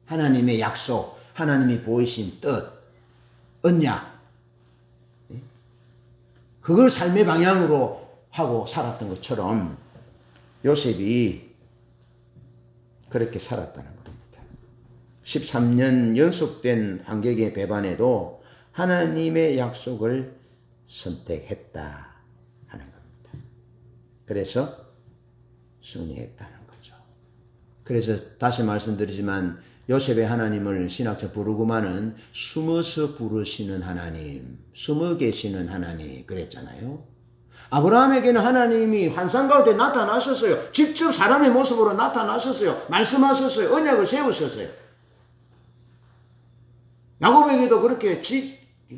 하나님의 약속, 하나님이 보이신 뜻, 언약. 그걸 삶의 방향으로 하고 살았던 것처럼 요셉이 그렇게 살았다는 겁니다. 13년 연속된 환경의 배반에도 하나님의 약속을 선택했다 하는 겁니다. 그래서 승리했다는 거죠. 그래서 다시 말씀드리지만 요셉의 하나님을 신학적 부르고만은 숨어서 부르시는 하나님, 숨어 계시는 하나님 그랬잖아요. 아브라함에게는 하나님이 환상 가운데 나타나셨어요. 직접 사람의 모습으로 나타나셨어요. 말씀하셨어요. 언약을 세우셨어요. 야곱에게도 그렇게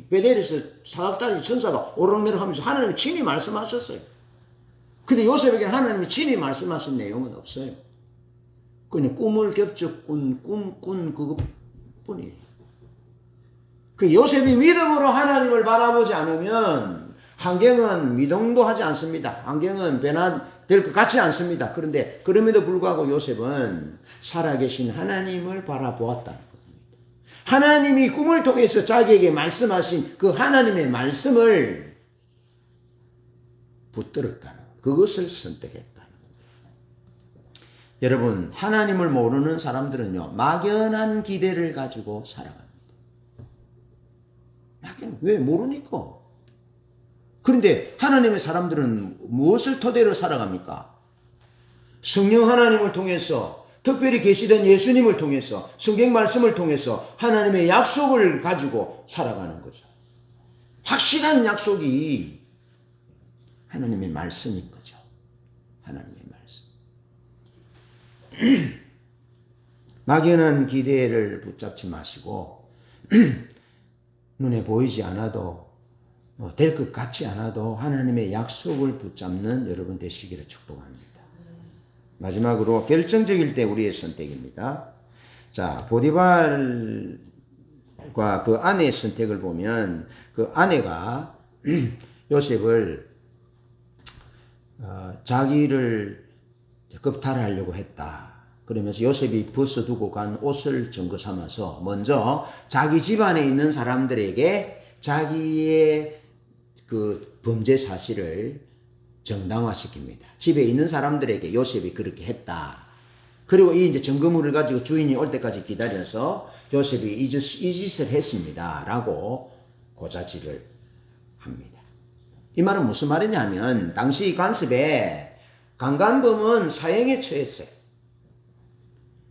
베델에서 사각다리 천사가 오르내려가면서 하나님이 친히 말씀하셨어요. 근데 요셉에게는 하나님이 친히 말씀하신 내용은 없어요. 그냥 꿈을 겹쳐 꿈꾼 그것뿐이에요. 그 요셉이 믿음으로 하나님을 바라보지 않으면 환경은 미동도 하지 않습니다. 환경은 변화될 것 같지 않습니다. 그런데 그럼에도 불구하고 요셉은 살아계신 하나님을 바라보았다는 겁니다. 하나님이 꿈을 통해서 자기에게 말씀하신 그 하나님의 말씀을 붙들었다는 그것을 선택했다는 겁니다. 여러분, 하나님을 모르는 사람들은요, 막연한 기대를 가지고 살아갑니다. 막연, 왜 모르니까? 그런데 하나님의 사람들은 무엇을 토대로 살아갑니까? 성령 하나님을 통해서, 특별히 계시된 예수님을 통해서, 성경 말씀을 통해서 하나님의 약속을 가지고 살아가는 거죠. 확실한 약속이 하나님의 말씀인 거죠. 하나님의 말씀. 막연한 기대를 붙잡지 마시고 눈에 보이지 않아도 될 것 같지 않아도 하나님의 약속을 붙잡는 여러분 되시기를 축복합니다. 마지막으로 결정적일 때 우리의 선택입니다. 자, 보디발과 그 아내의 선택을 보면 그 아내가 요셉을 자기를 겁탈하려고 했다. 그러면서 요셉이 벗어두고 간 옷을 증거 삼아서 먼저 자기 집안에 있는 사람들에게 자기의 그 범죄 사실을 정당화시킵니다. 집에 있는 사람들에게 요셉이 그렇게 했다. 그리고 이 이제 증거물을 가지고 주인이 올 때까지 기다려서 요셉이 이 짓을 했습니다. 라고 고자질을 합니다. 이 말은 무슨 말이냐면 당시 관습에 강간범은 사형에 처했어요.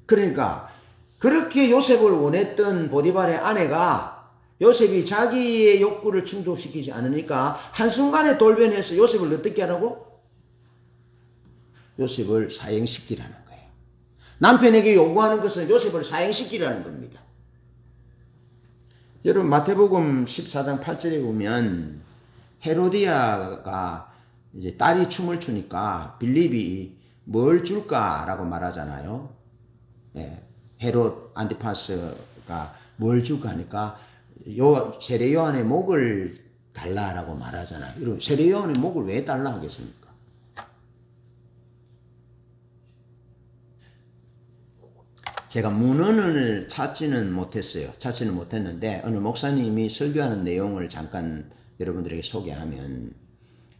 그러니까 그렇게 요셉을 원했던 보디발의 아내가 요셉이 자기의 욕구를 충족시키지 않으니까 한순간에 돌변해서 요셉을 어떻게 하라고? 요셉을 사형시키라는 거예요. 남편에게 요구하는 것은 요셉을 사형시키라는 겁니다. 여러분 마태복음 14장 8절에 보면 헤로디아가 이제 딸이 춤을 추니까 빌립이 뭘 줄까라고 말하잖아요. 예, 헤롯 안티파스가 뭘 줄까 하니까 세례 요한의 목을 달라라고 말하잖아요. 여러분 세례 요한의 목을 왜 달라 하겠습니까? 제가 문헌을 찾지는 못했는데 어느 목사님이 설교하는 내용을 잠깐 여러분들에게 소개하면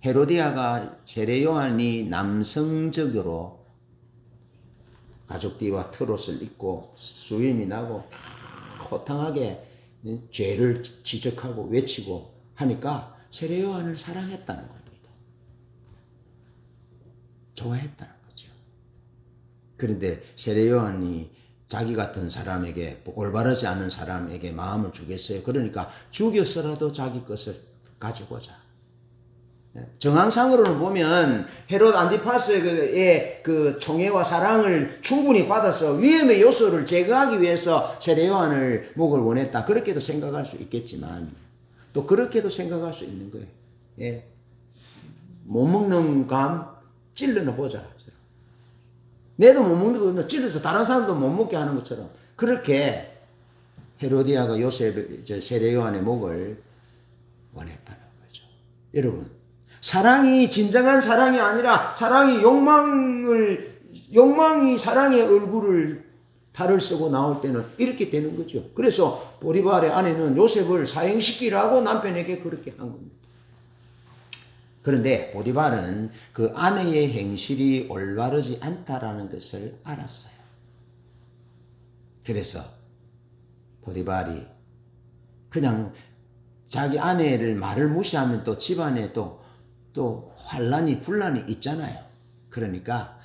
헤로디아가 세례 요한이 남성적으로 가죽띠와 트롯을 입고 수염이 나고 호탕하게 죄를 지적하고 외치고 하니까 세례 요한을 사랑했다는 겁니다. 좋아했다는 거죠. 그런데 세례 요한이 자기 같은 사람에게 올바르지 않은 사람에게 마음을 주겠어요. 그러니까 죽여서라도 자기 것을 가지고자. 정황상으로는 보면 헤롯 안티파스의 그 총애와 사랑을 충분히 받아서 위험의 요소를 제거하기 위해서 세례 요한을 목을 원했다. 그렇게도 생각할 수 있겠지만 또 그렇게도 생각할 수 있는 거예요. 예. 못 먹는 감 찔러나 보자. 내도 못 먹는 거 찔러서 다른 사람도 못 먹게 하는 것처럼 그렇게 헤로디아가 세례 요한의 목을 원했다는 거죠. 여러분 사랑이 진정한 사랑이 아니라 사랑이 욕망이 사랑의 얼굴을 달을 쓰고 나올 때는 이렇게 되는 거죠. 그래서 보디발의 아내는 요셉을 사형시키라고 남편에게 그렇게 한 겁니다. 그런데 보디발은 그 아내의 행실이 올바르지 않다라는 것을 알았어요. 그래서 보디발이 그냥 자기 아내를 말을 무시하면 또 집안에 또 분란이 있잖아요. 그러니까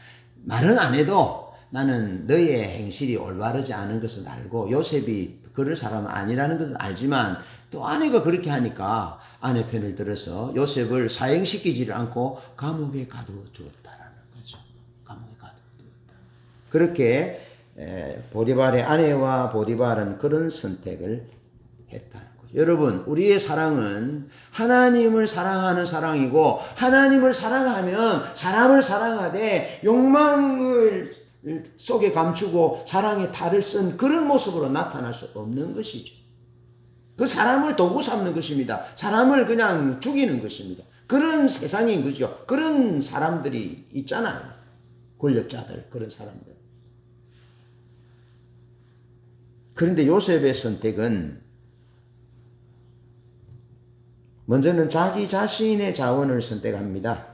말은 안 해도 나는 너의 행실이 올바르지 않은 것을 알고 요셉이 그럴 사람은 아니라는 것을 알지만 또 아내가 그렇게 하니까 아내 편을 들어서 요셉을 사형시키지를 않고 감옥에 가두어 주었다라는 거죠. 감옥에 가두어 주었다. 그렇게 보디발의 아내와 보디발은 그런 선택을 했다는 거죠. 여러분 우리의 사랑은 하나님을 사랑하는 사랑이고 하나님을 사랑하면 사람을 사랑하되 욕망을 속에 감추고 사랑의 탈을 쓴 그런 모습으로 나타날 수 없는 것이죠. 그 사람을 도구 삼는 것입니다. 사람을 그냥 죽이는 것입니다. 그런 세상인 거죠. 그런 사람들이 있잖아요. 권력자들, 그런 사람들. 그런데 요셉의 선택은 먼저는 자기 자신의 자원을 선택합니다.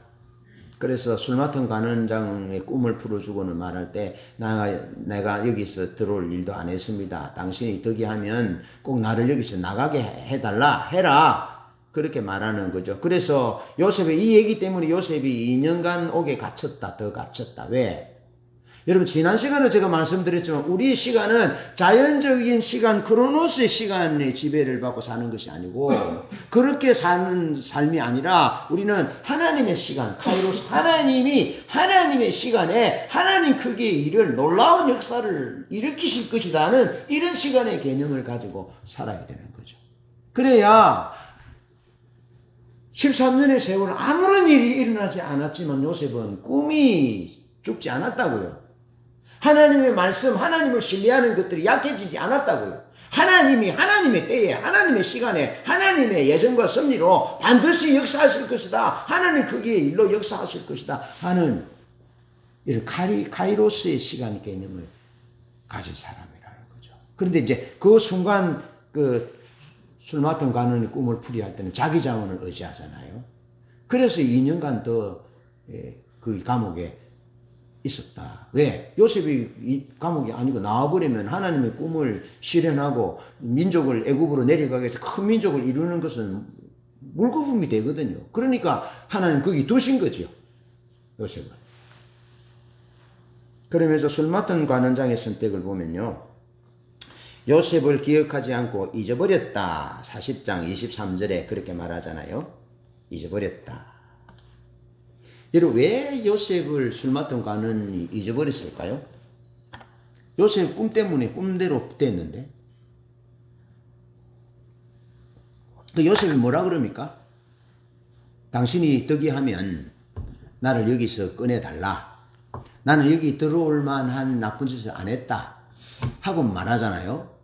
그래서 술 맡은 관원장의 꿈을 풀어주고는 말할 때 내가 여기서 들어올 일도 안 했습니다. 당신이 덕이하면 꼭 나를 여기서 나가게 해라. 그렇게 말하는 거죠. 그래서 요셉의 이 얘기 때문에 요셉이 2년간 옥에 더 갇혔다. 왜? 여러분 지난 시간에 제가 말씀드렸지만 우리의 시간은 자연적인 시간, 크로노스의 시간에 지배를 받고 사는 것이 아니고 그렇게 사는 삶이 아니라 우리는 하나님의 시간, 카이로스, 하나님이 하나님의 시간에 하나님 크기의 일을 놀라운 역사를 일으키실 것이라는 이런 시간의 개념을 가지고 살아야 되는 거죠. 그래야 13년의 세월 아무런 일이 일어나지 않았지만 요셉은 꿈이 죽지 않았다고요. 하나님의 말씀, 하나님을 신뢰하는 것들이 약해지지 않았다고요. 하나님이 하나님의 때에, 하나님의 시간에, 하나님의 예정과 섭리로 반드시 역사하실 것이다. 하나님 크기의 일로 역사하실 것이다. 하는 이런 카이로스의 시간 개념을 가진 사람이라는 거죠. 그런데 이제 그 순간 그 술 맡은 관원이 꿈을 풀이할 때는 자기 자원을 의지하잖아요. 그래서 2년간 더 그 감옥에 있었다. 왜? 요셉이 이 감옥이 아니고 나와버리면 하나님의 꿈을 실현하고 민족을 애굽으로 내려가게 해서 큰 민족을 이루는 것은 물거품이 되거든요. 그러니까 하나님 거기 두신 거죠. 요셉을. 그러면서 술 맡은 관원장의 선택을 보면요. 요셉을 기억하지 않고 잊어버렸다. 40장 23절에 그렇게 말하잖아요. 잊어버렸다. 여러분, 왜 요셉을 술 맡은 관원이 잊어버렸을까요? 요셉 꿈 때문에 꿈대로 됐는데. 그 요셉이 뭐라 그럽니까? 당신이 득이하면 나를 여기서 꺼내달라. 나는 여기 들어올 만한 나쁜 짓을 안 했다. 하고 말하잖아요.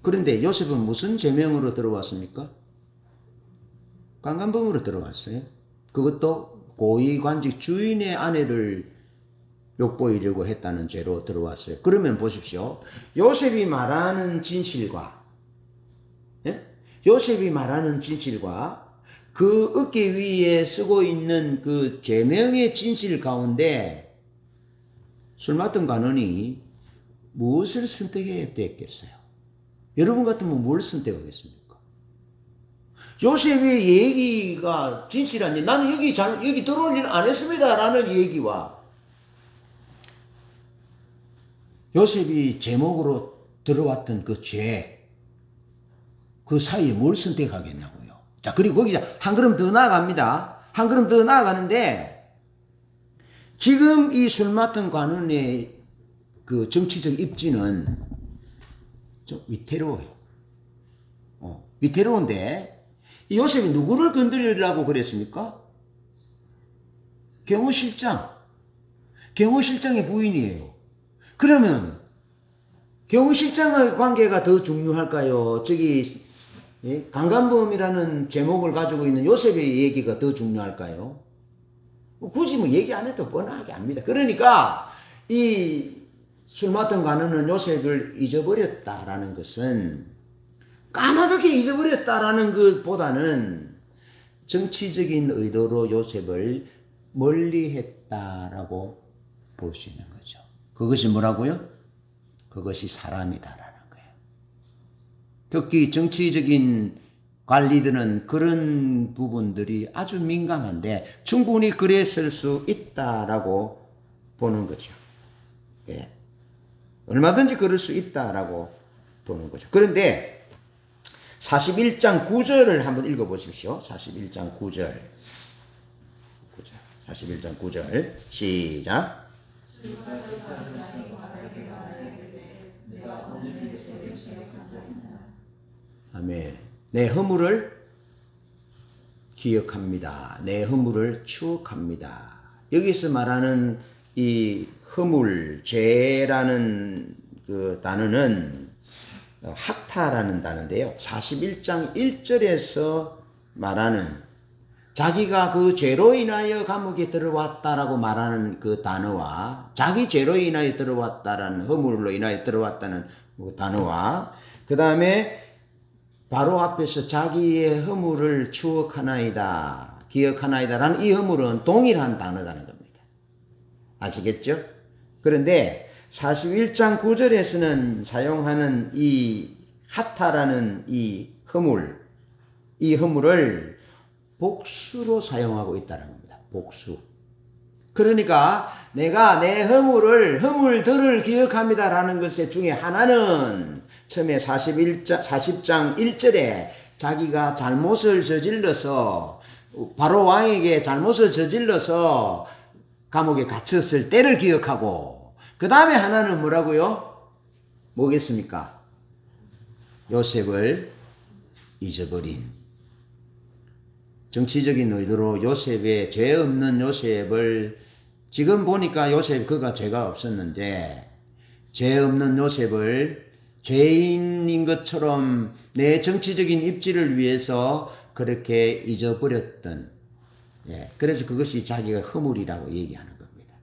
그런데 요셉은 무슨 제명으로 들어왔습니까? 강간범으로 들어왔어요. 그것도 고위관직 주인의 아내를 욕보이려고 했다는 죄로 들어왔어요. 그러면 보십시오. 요셉이 말하는 진실과 요셉이 말하는 진실과 그 어깨 위에 쓰고 있는 그 제명의 진실 가운데 술 맡은 관원이 무엇을 선택해야 됐겠어요? 여러분 같으면 뭘 선택하겠습니까? 요셉의 얘기가 진실한지 나는 여기 들어올 일 안 했습니다 라는 얘기와 요셉이 제목으로 들어왔던 그 죄, 그 사이에 뭘 선택하겠냐고요. 자, 그리고 거기 한 걸음 더 나아갑니다. 한 걸음 더 나아가는데 지금 이 술 맡은 관원의 그 정치적 입지는 좀 위태로워요. 위태로운데 이 요셉이 누구를 건드리려고 그랬습니까? 경호실장의 부인이에요. 그러면 경호실장의 관계가 더 중요할까요? 저기 강간범이라는 제목을 가지고 있는 요셉의 얘기가 더 중요할까요? 굳이 뭐 얘기 안 해도 뻔하게 압니다. 그러니까 이 술 맡은 관원은 요셉을 잊어버렸다라는 것은 까마득히 잊어버렸다라는 것보다는 정치적인 의도로 요셉을 멀리했다라고 볼 수 있는 거죠. 그것이 뭐라고요? 그것이 사람이다라는 거예요. 특히 정치적인 관리들은 그런 부분들이 아주 민감한데 충분히 그랬을 수 있다라고 보는 거죠. 예. 얼마든지 그럴 수 있다라고 보는 거죠. 그런데 41장 9절을 한번 읽어보십시오. 41장 9절. 41장 9절. 시작. 아멘. 내 허물을 기억합니다. 내 허물을 추억합니다. 여기서 말하는 이 허물, 죄라는 그 단어는 학타라는 단어인데요. 41장 1절에서 말하는 자기가 그 죄로 인하여 감옥에 들어왔다라고 말하는 그 단어와 자기 죄로 인하여 들어왔다라는 허물로 인하여 들어왔다는 그 단어와 그 다음에 바로 앞에서 자기의 허물을 추억하나이다, 기억하나이다 라는 이 허물은 동일한 단어라는 겁니다. 아시겠죠? 그런데 41장 9절에서는 사용하는 이 하타라는 이 허물을 복수로 사용하고 있다는 겁니다. 복수. 그러니까 내가 내 허물들을 기억합니다라는 것의 중에 하나는 처음에 40장 1절에 자기가 잘못을 저질러서 바로 왕에게 잘못을 저질러서 감옥에 갇혔을 때를 기억하고 그 다음에 하나는 뭐라고요? 뭐겠습니까? 요셉을 잊어버린 정치적인 의도로 요셉의 죄 없는 요셉을 지금 보니까 요셉 그가 죄가 없었는데 죄 없는 요셉을 죄인인 것처럼 내 정치적인 입지를 위해서 그렇게 잊어버렸던 그래서 그것이 자기가 허물이라고 얘기하는 겁니다.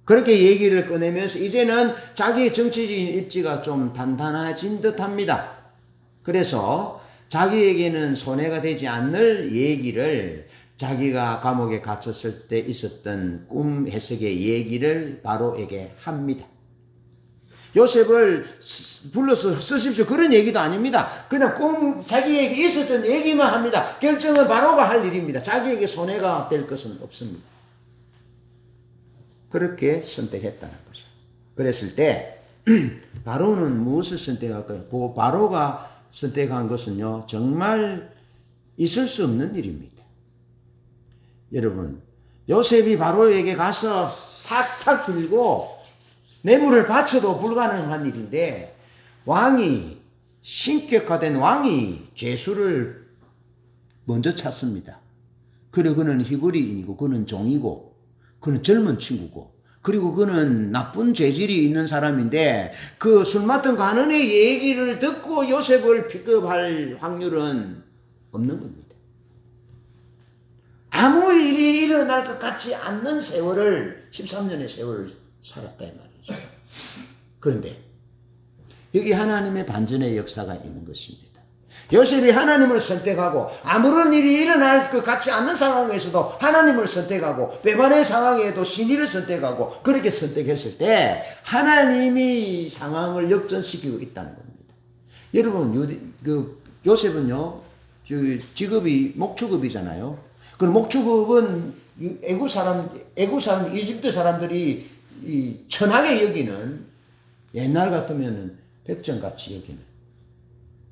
그렇게 얘기를 꺼내면서 이제는 자기의 정치적인 입지가 좀 단단해진 듯합니다. 그래서 자기에게는 손해가 되지 않을 얘기를, 자기가 감옥에 갇혔을 때 있었던 꿈 해석의 얘기를 바로에게 합니다. 요셉을 불러서 쓰십시오, 그런 얘기도 아닙니다. 그냥 자기에게 있었던 얘기만 합니다. 결정은 바로가 할 일입니다. 자기에게 손해가 될 것은 없습니다. 그렇게 선택했다는 거죠. 그랬을 때 바로는 무엇을 선택할까요? 바로가 선택한 것은요, 정말 있을 수 없는 일입니다. 여러분, 요셉이 바로에게 가서 싹싹 빌고 뇌물을 바쳐도 불가능한 일인데, 신격화된 왕이 죄수를 먼저 찾습니다. 그리고 그는 히브리인이고, 그는 종이고, 그는 젊은 친구고, 그리고 그는 나쁜 죄질이 있는 사람인데, 그 술 맡은 관원의 얘기를 듣고 요셉을 픽업할 확률은 없는 겁니다. 아무 일이 일어날 것 같지 않는 세월을, 13년의 세월을 살았다 이 말이죠. 그런데 여기 하나님의 반전의 역사가 있는 것입니다. 요셉이 하나님을 선택하고 아무런 일이 일어날 것 같지 않는 상황에서도 하나님을 선택하고 배반의 상황에도 신의를 선택하고 그렇게 선택했을 때 하나님이 상황을 역전시키고 있다는 겁니다. 여러분, 요셉은요, 직업이 목축업이잖아요. 그 목축업은 애국 사람, 이집트 사람들이 천하게 여기는, 옛날 같으면 백정같이 여기는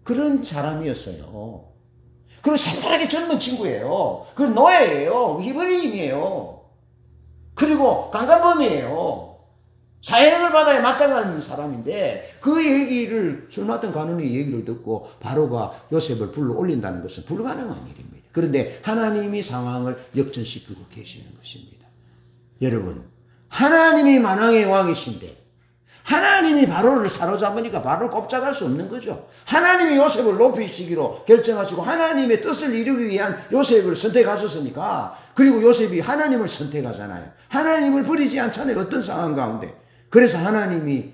그런 사람이었어요. 그리고 새파랗게 젊은 친구예요. 그 노예예요. 히브리인이에요. 그리고 강간범이에요. 사형을 받아야 마땅한 사람인데, 그 얘기를, 술 맡은 관원의 얘기를 듣고 바로가 요셉을 불러 올린다는 것은 불가능한 일입니다. 그런데 하나님이 상황을 역전시키고 계시는 것입니다. 여러분, 하나님이 만왕의 왕이신데 하나님이 바로를 사로잡으니까 바로를 꼼짝할 수 없는 거죠. 하나님이 요셉을 높이시기로 결정하시고 하나님의 뜻을 이루기 위한 요셉을 선택하셨으니까, 그리고 요셉이 하나님을 선택하잖아요. 하나님을 버리지 않잖아요, 어떤 상황 가운데. 그래서 하나님이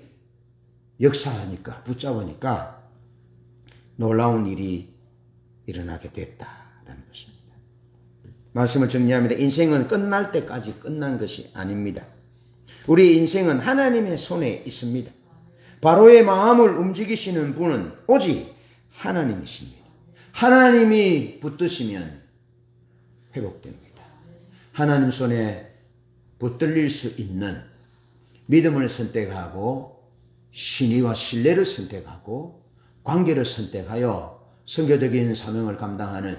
역사하니까, 붙잡으니까 놀라운 일이 일어나게 됐다라는 것입니다. 말씀을 정리합니다. 인생은 끝날 때까지 끝난 것이 아닙니다. 우리 인생은 하나님의 손에 있습니다. 바로의 마음을 움직이시는 분은 오직 하나님이십니다. 하나님이 붙드시면 회복됩니다. 하나님 손에 붙들릴 수 있는 믿음을 선택하고 신의와 신뢰를 선택하고 관계를 선택하여 선교적인 사명을 감당하는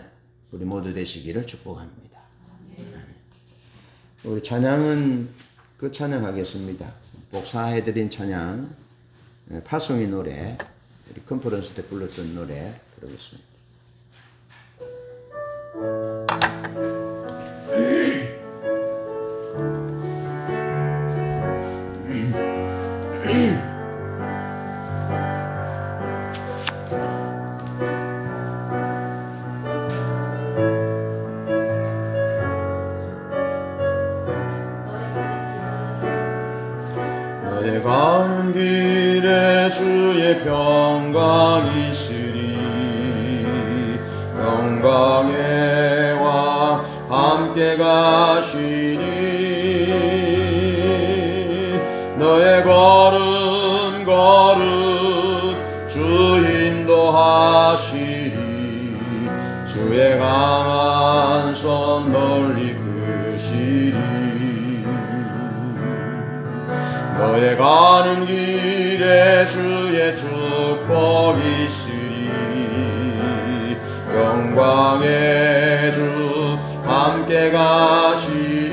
우리 모두 되시기를 축복합니다. 우리 찬양은 찬양하겠습니다. 복사해드린 찬양, 파송의 노래, 우리 컨퍼런스 때 불렀던 노래 들어보겠습니다. 가는 길에 주의 평강이 있으리. 평강의 왕 함께 가시니 너의 걸음 주 인도하시리. 주의 강한 손 멀리 끄시리. 너의 가는 길에 주의 축복이 있으리. 영광의 주 함께 가시리.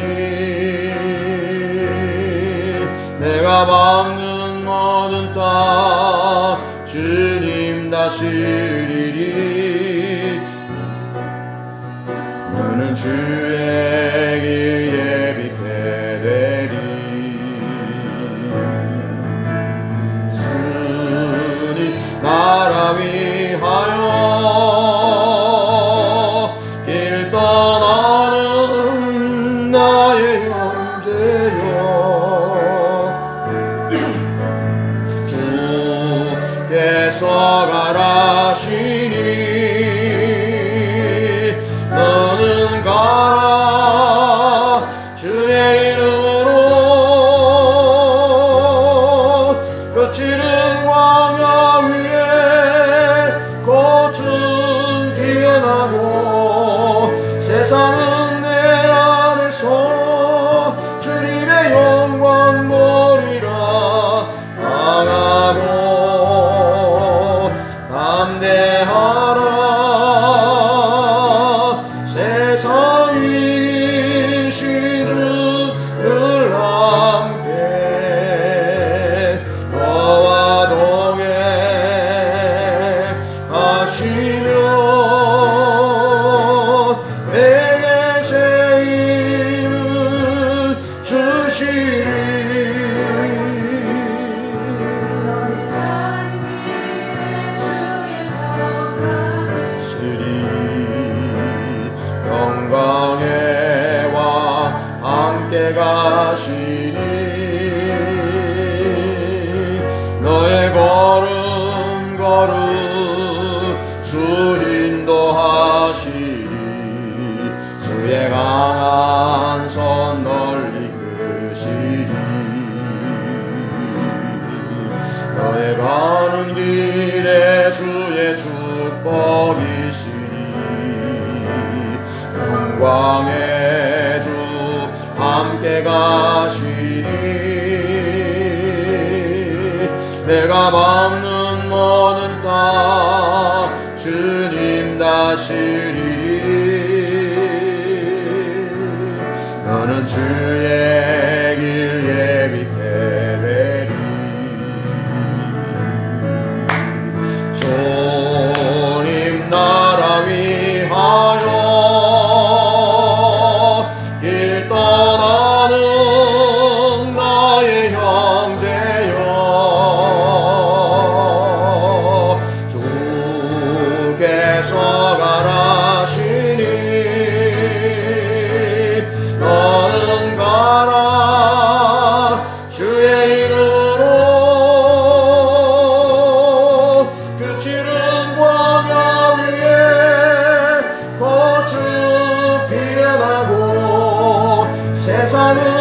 내가 밟는 모든 땅 주님 다스리리. 너는 주의 길 예비케 되리. 나라 위하여 길 떠나는 나의 형제여. 영광의 왕 함께 가시니 너의 걸음 주 인도하시니 주의 강한 손 널 이끄시니 너의 가는 길에 주의 축복이시니 영광의 주 함께 가시니 내가 밟는 모든 땅 주님 다시리 너는 주의 길 예비케 되리 주님 나라 위하여 길 떠나는 나의 형제여 주께서 가라시니 너는 가라 주의 이름으로 그 지른 광야 위에 꽃을 피어나고 세상은